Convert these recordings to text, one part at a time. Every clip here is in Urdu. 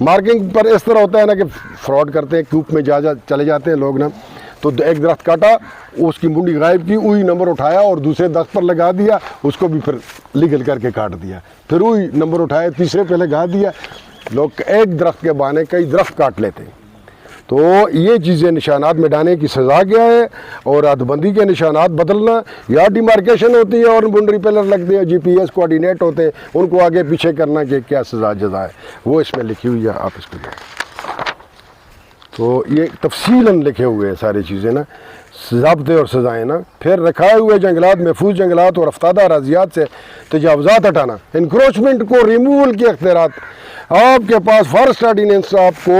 مارکنگ پر اس طرح ہوتا ہے نا کہ فراڈ کرتے ہیں، کوپ میں چلے جاتے ہیں لوگ نا، تو ایک درخت کاٹا، اس کی منڈی غائب کی، وہی نمبر اٹھایا اور دوسرے درخت پر لگا دیا، اس کو بھی پھر لیگل کر کے کاٹ دیا، پھر وہی نمبر اٹھایا تیسرے پہ لگا دیا۔ لوگ ایک درخت کے بہانے کئی درخت کاٹ لیتے ہیں۔ تو یہ چیزیں نشانات مٹانے کی سزا کیا ہے، اور حد بندی کے نشانات بدلنا، یا ڈیمارکیشن ہوتی ہے اور باؤنڈری پلر لگتے ہیں، جی پی ایس کوآرڈینیٹ ہوتے ہیں، ان کو آگے پیچھے کرنا کہ کیا سزا جزا ہے، وہ اس میں لکھی ہوئی ہے، آپ اس کو لیں۔ تو یہ تفصیلاً لکھے ہوئے ہیں ساری چیزیں نا، ضابطے اور سزائیں نا۔ پھر رکھائے ہوئے جنگلات، محفوظ جنگلات اور افتادہ اراضیات سے تجاوزات ہٹانا، انکروچمنٹ کو ریموول کے اختیارات آپ کے پاس۔ فارسٹ آرڈیننس آپ کو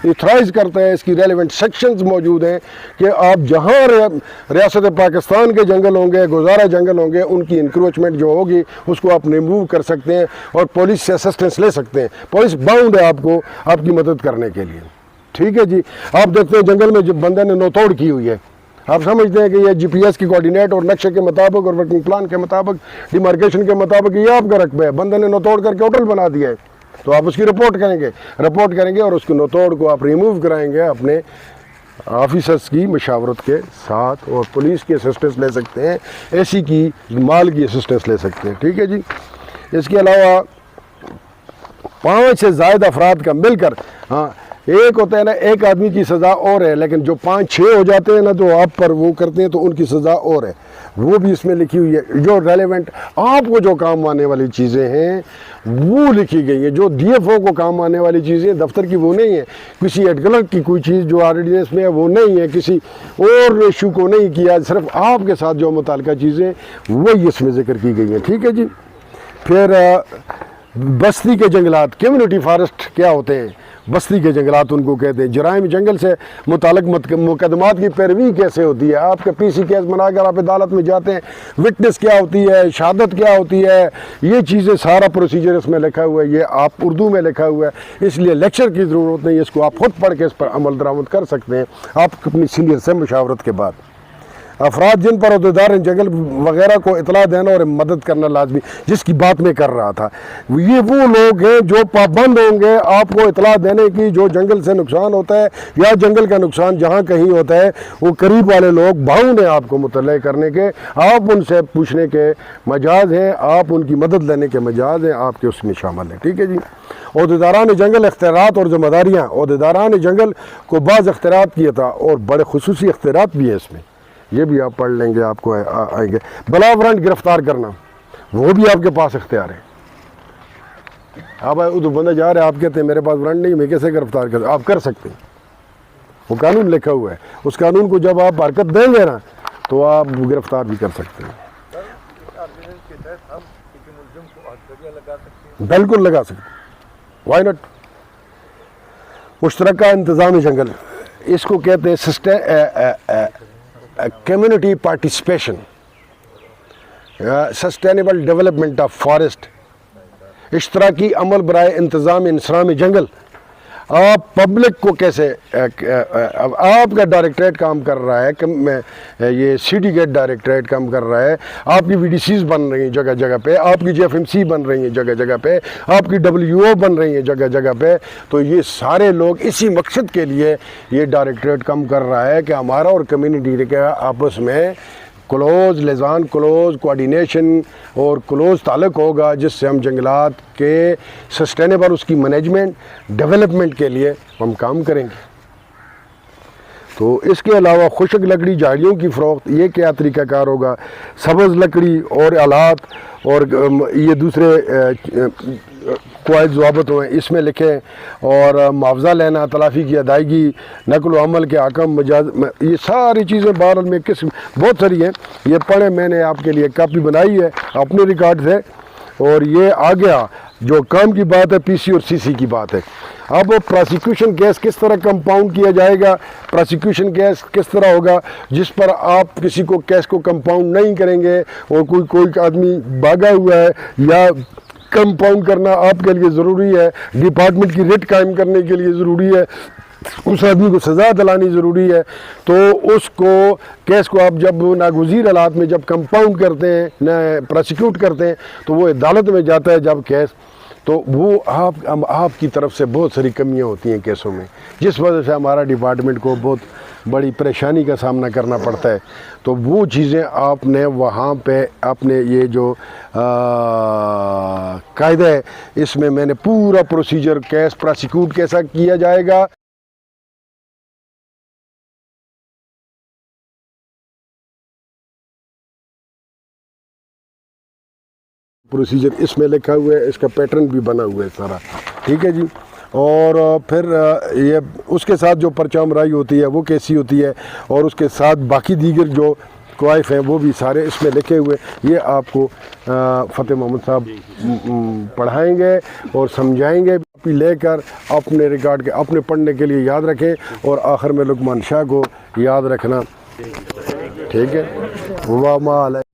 ایتھرائز کرتا ہے، اس کی ریلیونٹ سیکشنز موجود ہیں کہ آپ جہاں ریاست پاکستان کے جنگل ہوں گے، گزارا جنگل ہوں گے، ان کی انکروچمنٹ جو ہوگی اس کو آپ ریموو کر سکتے ہیں اور پولیس سے اسسٹنس لے سکتے ہیں۔ پولیس باؤنڈ ہے آپ کو، آپ کی مدد کرنے کے لیے، ٹھیک ہے جی۔ آپ دیکھتے ہیں جنگل میں جب بندے نے نو توڑ کی ہوئی ہے، آپ سمجھتے ہیں کہ یہ جی پی ایس کی کوآرڈینیٹ اور نقشے کے مطابق اور ورکنگ پلان کے مطابق، ڈیمارکیشن کے مطابق یہ آپ کا رقبہ ہے، بندے نے نو توڑ کر کے ہوٹل بنا دیا ہے، تو آپ اس کی رپورٹ کریں گے اور اس کے نو توڑ کو آپ ریموو کرائیں گے اپنے آفیسرز کی مشاورت کے ساتھ، اور پولیس کی اسسٹنس لے سکتے ہیں، اے سی کی مال کی اسسٹنس لے سکتے ہیں، ٹھیک ہے جی۔ اس کے علاوہ 5 سے زائد افراد کا مل کر، ہاں ایک ہوتا ہے نا ایک آدمی کی سزا اور ہے، لیکن جو 5-6 ہو جاتے ہیں نا جو آپ پر وہ کرتے ہیں تو ان کی سزا اور ہے، وہ بھی اس میں لکھی ہوئی ہے۔ جو ریلیونٹ آپ کو جو کام آنے والی چیزیں ہیں وہ لکھی گئی ہیں، جو ڈی ایف او کو کام آنے والی چیزیں دفتر کی وہ نہیں ہے، کسی ایڈ کلرک کی کوئی چیز جو آرڈیننس میں ہے وہ نہیں ہے، کسی اور ایشو کو نہیں کیا، صرف آپ کے ساتھ جو متعلقہ چیزیں وہی اس میں ذکر کی گئی ہیں، ٹھیک ہے جی۔ پھر بستی کے جنگلات، کمیونٹی فارسٹ کیا ہوتے ہیں؟ بستی کے جنگلات ان کو کہتے ہیں۔ جرائم جنگل سے متعلق مقدمات کی پیروی کیسے ہوتی ہے؟ آپ کے پی سی کیس بنا کر آپ عدالت میں جاتے ہیں، وٹنس کیا ہوتی ہے، شہادت کیا ہوتی ہے، یہ چیزیں سارا پروسیجر اس میں لکھا ہوا ہے، یہ آپ اردو میں لکھا ہوا ہے، اس لیے لیکچر کی ضرورت نہیں ہے، اس کو آپ خود پڑھ کے اس پر عمل درآمد کر سکتے ہیں آپ اپنی سینئر سے مشاورت کے بعد۔ افراد جن پر عہدیدار جنگل وغیرہ کو اطلاع دینا اور مدد کرنا لازمی، جس کی بات میں کر رہا تھا، یہ وہ لوگ ہیں جو پابند ہوں گے آپ کو اطلاع دینے کی، جو جنگل سے نقصان ہوتا ہے یا جنگل کا نقصان جہاں کہیں ہوتا ہے، وہ قریب والے لوگ باؤنڈ ہیں آپ کو مطلع کرنے کے، آپ ان سے پوچھنے کے مجاز ہیں، آپ ان کی مدد لینے کے مجاز ہیں، آپ کے اس میں شامل ہیں، ٹھیک ہے جی۔ عہدیداران جنگل اختیارات اور ذمہ داریاں، عہدیداران جنگل کو بعض اختیارات کیے تھا اور بڑے خصوصی اختیارات بھی ہیں اس میں، یہ بھی آپ پڑھ لیں گے، آپ کو آئیں گے۔ بلا وارنٹ گرفتار کرنا، وہ بھی آپ کے پاس اختیار ہے۔ آپ ادھر بندہ جا رہے ہیں، آپ کہتے ہیں میرے پاس وارنٹ نہیں، میں کیسے گرفتار کر، آپ کر سکتے ہیں، وہ قانون لکھا ہوا ہے، اس قانون کو جب آپ حرکت دیں گے نا تو آپ گرفتار بھی کر سکتے ہیں، بالکل لگا سکتے ہیں، وائی ناٹ۔ مشترکہ انتظام جنگل، اس کو کہتے ہیں community participation, sustainable development of forest, اشتراکی عمل برائے انتظام انسرام جنگل۔ آپ پبلک کو کیسے، آپ کا ڈائریکٹریٹ کام کر رہا ہے، یہ سی ڈی گیٹ ڈائریکٹریٹ کام کر رہا ہے، آپ کی وی ڈی سیز بن رہی ہیں جگہ جگہ پہ، آپ کی جی ایف ایم سی بن رہی ہیں جگہ جگہ پہ، آپ کی ڈبلیو او بن رہی ہیں جگہ جگہ پہ، تو یہ سارے لوگ اسی مقصد کے لیے یہ ڈائریکٹریٹ کام کر رہا ہے کہ ہمارا اور کمیونٹی کے آپس میں کلوز لیزان، کلوز کوآرڈینیشن اور کلوز تعلق ہوگا، جس سے ہم جنگلات کے سسٹینیبل اس کی مینجمنٹ ڈیولپمنٹ کے لیے ہم کام کریں گے۔ تو اس کے علاوہ خشک لکڑی جھاڑیوں کی فروخت، یہ کیا طریقہ کار ہوگا؟ سبز لکڑی اور آلات اور یہ دوسرے قواعد ضوابط ہوئے اس میں لکھیں، اور معاوضہ لینا، تلافی کی ادائیگی، نقل و حمل کے حکم، مجاز، یہ ساری چیزیں بہرحال میں بہت ساری ہیں، یہ پڑھیں، میں نے آپ کے لیے کاپی بنائی ہے اپنے ریکارڈ سے، اور یہ آ گیا جو کام کی بات ہے پی سی اور سی سی کی بات ہے۔ اب پراسیکیوشن کیس کس طرح کمپاؤنڈ کیا جائے گا، پراسیکیوشن کیس کس طرح ہوگا جس پر آپ کسی کو کیس کو کمپاؤنڈ نہیں کریں گے، اور کوئی آدمی بھاگا ہوا ہے یا کمپاؤنڈ کرنا آپ کے لیے ضروری ہے، ڈپارٹمنٹ کی ریٹ قائم کرنے کے لیے ضروری ہے، اس آدمی کو سزا دلانی ضروری ہے، تو اس کو کیس کو آپ جب ناگزیر حالات میں جب کمپاؤنڈ کرتے ہیں، پراسیکیوٹ کرتے ہیں، تو وہ عدالت میں جاتا ہے جب کیس تو وہ آپ کی طرف سے بہت ساری کمیاں ہوتی ہیں کیسوں میں، جس وجہ سے ہمارا ڈپارٹمنٹ کو بہت بڑی پریشانی کا سامنا کرنا پڑتا ہے۔ تو وہ چیزیں آپ نے وہاں پہ اپنے یہ جو قاعدہ ہے، اس میں نے پورا پروسیجر، کیس پراسیکیوٹ کیسا کیا جائے گا، پروسیجر اس میں لکھا ہوا ہے، اس کا پیٹرن بھی بنا ہوا ہے سارا، ٹھیک ہے جی۔ اور پھر یہ اس کے ساتھ جو پرچہ امرائی ہوتی ہے وہ کیسی ہوتی ہے، اور اس کے ساتھ باقی دیگر جو کوائف ہیں وہ بھی سارے اس میں لکھے ہوئے، یہ آپ کو فتح محمد صاحب پڑھائیں گے اور سمجھائیں گے، لے کر اپنے ریکارڈ کے اپنے پڑھنے کے لیے یاد رکھیں، اور آخر میں لقمان شاہ کو یاد رکھنا، ٹھیک ہے۔ وما علیہ